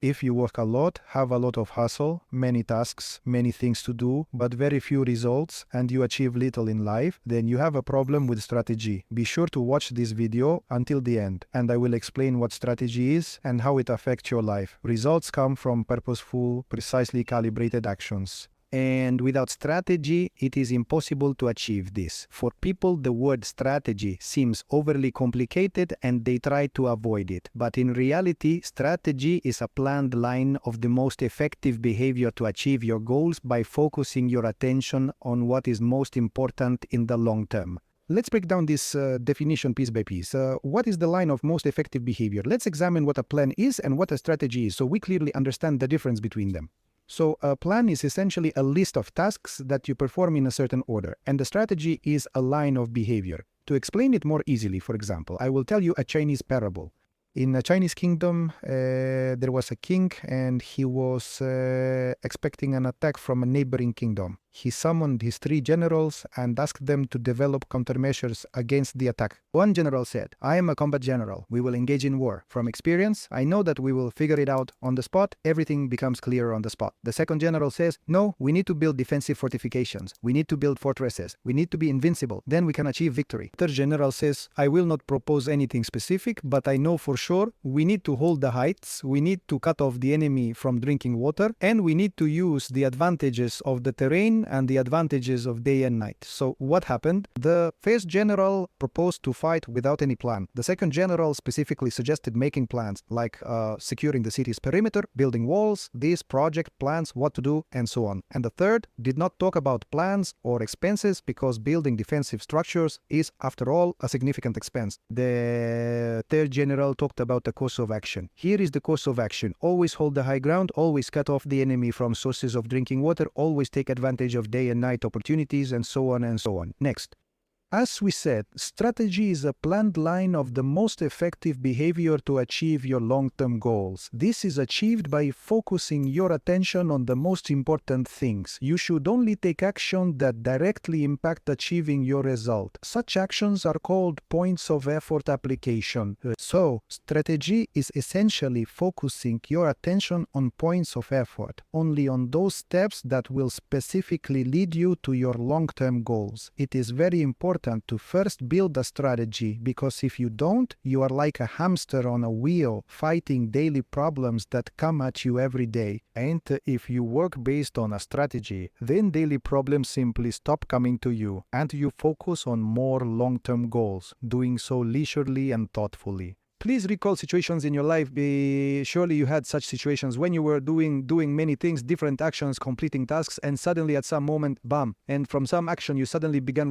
If you work a lot, have a lot of hustle, many tasks, many things to do, but very few results, and you achieve little in life, then you have a problem with strategy. Be sure to watch this video until the end, and I will explain what strategy is and how it affects your life. Results come from purposeful, precisely calibrated actions. And without strategy, it is impossible to achieve this. For people, the word strategy seems overly complicated and they try to avoid it. But in reality, strategy is a planned line of the most effective behavior to achieve your goals by focusing your attention on what is most important in the long term. Let's break down this definition piece by piece. What is the line of most effective behavior? Let's examine what a plan is and what a strategy is so we clearly understand the difference between them. So a plan is essentially a list of tasks that you perform in a certain order, and the strategy is a line of behavior. To explain it more easily, for example, I will tell you a Chinese parable. In a Chinese kingdom, there was a king and he was expecting an attack from a neighboring kingdom. He summoned his 3 generals and asked them to develop countermeasures against the attack. One general said, "I am a combat general. We will engage in war. From experience, I know that we will figure it out on the spot. Everything becomes clear on the spot." The second general says, "No, we need to build defensive fortifications. We need to build fortresses. We need to be invincible. Then we can achieve victory." Third general says, "I will not propose anything specific, but I know for sure we need to hold the heights. We need to cut off the enemy from drinking water, and we need to use the advantages of the terrain and the advantages of day and night." So what happened? The first general proposed to fight without any plan. The second general specifically suggested making plans, like securing the city's perimeter, building walls, these project plans, what to do, and so on. And the third did not talk about plans or expenses because building defensive structures is, after all, a significant expense. The third general talked about the course of action. Here is the course of action. Always hold the high ground, always cut off the enemy from sources of drinking water, always take advantage of day and night opportunities, and so on and so on. Next. As we said, strategy is a planned line of the most effective behavior to achieve your long-term goals. This is achieved by focusing your attention on the most important things. You should only take action that directly impact achieving your result. Such actions are called points of effort application. So, strategy is essentially focusing your attention on points of effort, only on those steps that will specifically lead you to your long-term goals. It is very important to first build a strategy, because if you don't, you are like a hamster on a wheel fighting daily problems that come at you every day. And if you work based on a strategy, then daily problems simply stop coming to you and you focus on more long-term goals, doing so leisurely and thoughtfully. Please recall situations in your life. Surely you had such situations when you were doing many things, different actions, completing tasks, and suddenly at some moment, bam, and from some action you suddenly began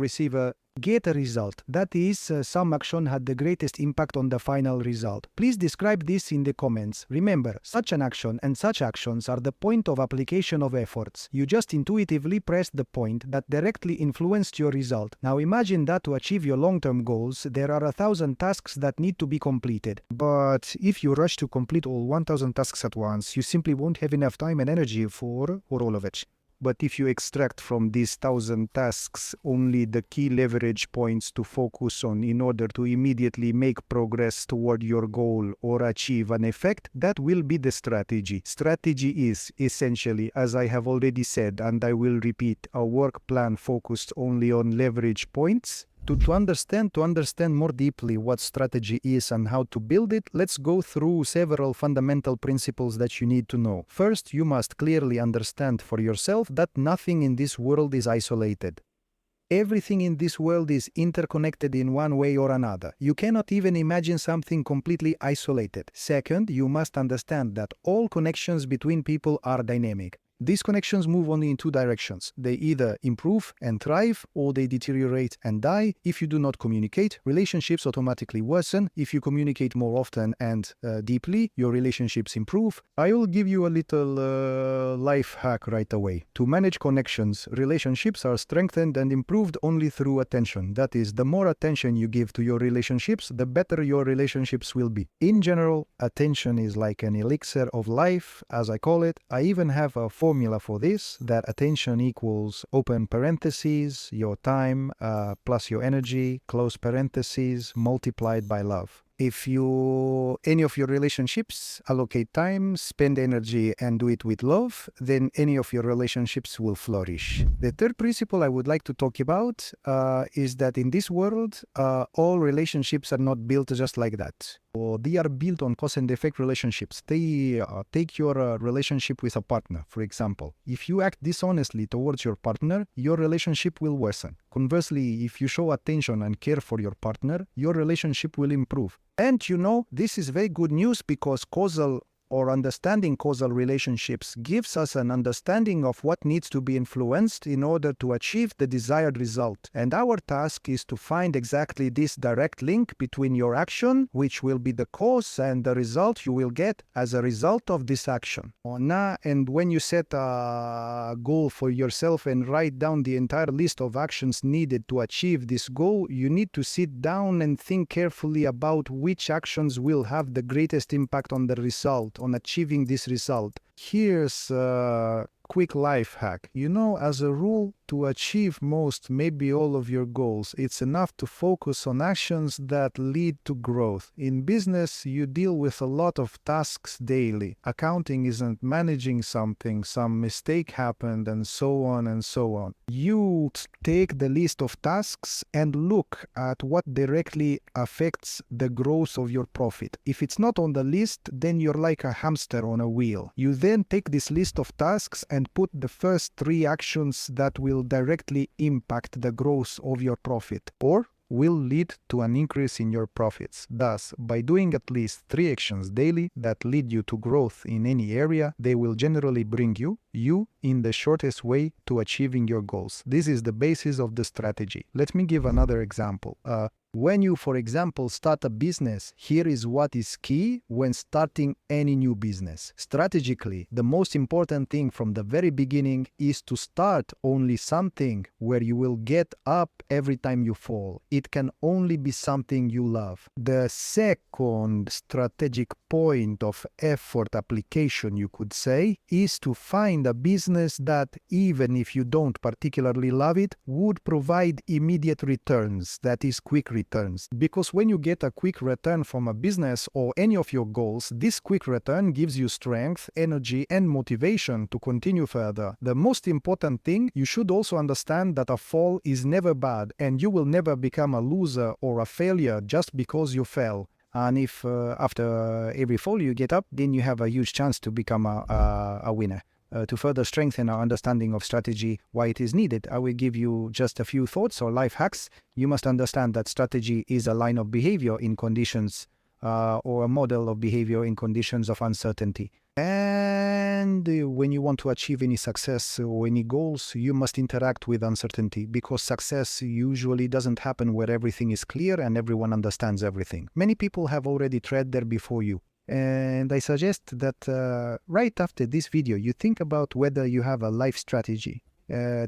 get a result. That is, some action had the greatest impact on the final result. Please describe this in the comments. Remember, such an action and such actions are the point of application of efforts. You just intuitively pressed the point that directly influenced your result. Now imagine that to achieve your long-term goals, there are 1,000 tasks that need to be completed. But if you rush to complete all 1,000 tasks at once, you simply won't have enough time and energy for all of it. But if you extract from these 1,000 tasks only the key leverage points to focus on in order to immediately make progress toward your goal or achieve an effect, that will be the strategy. Strategy is essentially, as I have already said, and I will repeat, a work plan focused only on leverage points. To understand more deeply what strategy is and how to build it, let's go through several fundamental principles that you need to know. First, you must clearly understand for yourself that nothing in this world is isolated. Everything in this world is interconnected in one way or another. You cannot even imagine something completely isolated. Second, you must understand that all connections between people are dynamic. These connections move only in 2 directions. They either improve and thrive, or they deteriorate and die. If you do not communicate, relationships automatically worsen. If you communicate more often and deeply, your relationships improve. I will give you a little life hack right away. To manage connections, relationships are strengthened and improved only through attention. That is, the more attention you give to your relationships, the better your relationships will be. In general, attention is like an elixir of life, as I call it. I even have a formula for this, that attention equals open parentheses, your time plus your energy, close parentheses, multiplied by love. If any of your relationships allocate time, spend energy, and do it with love, then any of your relationships will flourish. The third principle I would like to talk about is that in this world, all relationships are not built just like that. They are built on cause and effect relationships. Take your relationship with a partner, for example. If you act dishonestly towards your partner, your relationship will worsen. Conversely, if you show attention and care for your partner, your relationship will improve. And this is very good news because understanding causal relationships gives us an understanding of what needs to be influenced in order to achieve the desired result. And our task is to find exactly this direct link between your action, which will be the cause, and the result you will get as a result of this action. And when you set a goal for yourself and write down the entire list of actions needed to achieve this goal, you need to sit down and think carefully about which actions will have the greatest impact on the result, on achieving this result. Here's a quick life hack. As a rule, to achieve most, maybe all of your goals, it's enough to focus on actions that lead to growth. In business, you deal with a lot of tasks daily. Accounting isn't managing something, some mistake happened, and so on and so on. You take the list of tasks and look at what directly affects the growth of your profit. If it's not on the list, then you're like a hamster on a wheel. You then take this list of tasks and put the first 3 actions that will directly impact the growth of your profit or will lead to an increase in your profits. Thus, by doing at least 3 actions daily that lead you to growth in any area, they will generally bring you in the shortest way to achieving your goals. This is the basis of the strategy. Let me give another example. When you, for example, start a business, here is what is key when starting any new business. Strategically, the most important thing from the very beginning is to start only something where you will get up every time you fall. It can only be something you love. The second strategic point of effort application, you could say, is to find a business that, even if you don't particularly love it, would provide immediate returns, that is, quick returns. Because when you get a quick return from a business or any of your goals, this quick return gives you strength, energy, and motivation to continue further. The most important thing, you should also understand that a fall is never bad, and you will never become a loser or a failure just because you fell. And if after every fall you get up, then you have a huge chance to become a winner. To further strengthen our understanding of strategy, why it is needed, I will give you just a few thoughts or life hacks. You must understand that strategy is a line of behavior in conditions or a model of behavior in conditions of uncertainty. And when you want to achieve any success or any goals, you must interact with uncertainty, because success usually doesn't happen where everything is clear and everyone understands everything. Many people have already tread there before you. And I suggest that right after this video, you think about whether you have a life strategy.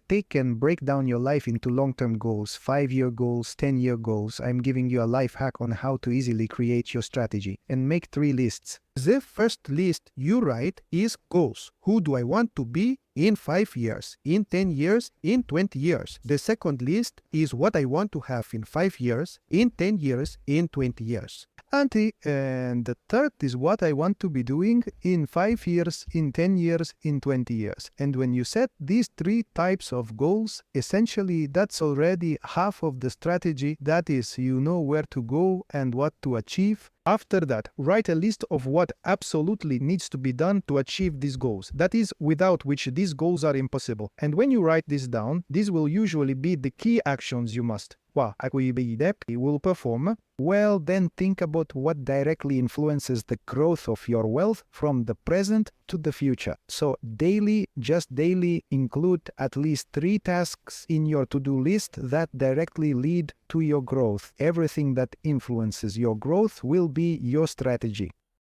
Take and break down your life into long-term goals, 5-year goals, 10-year goals. I'm giving you a life hack on how to easily create your strategy, and make 3 lists. The first list you write is goals. Who do I want to be in 5 years, in 10 years, in 20 years? The second list is what I want to have in 5 years, in 10 years, in 20 years. And the third is what I want to be doing in 5 years, in 10 years, in 20 years. And when you set these 3 types of goals, essentially that's already half of the strategy. That is, you know where to go and what to achieve. After that, write a list of what absolutely needs to be done to achieve these goals. That is, without which these goals are impossible. And when you write this down, these will usually be the key actions you must. Will perform. Well, then think about what directly influences the growth of your wealth from the present to the future. So just daily, include at least 3 tasks in your to-do list that directly lead to your growth. Everything that influences your growth will be your strategy.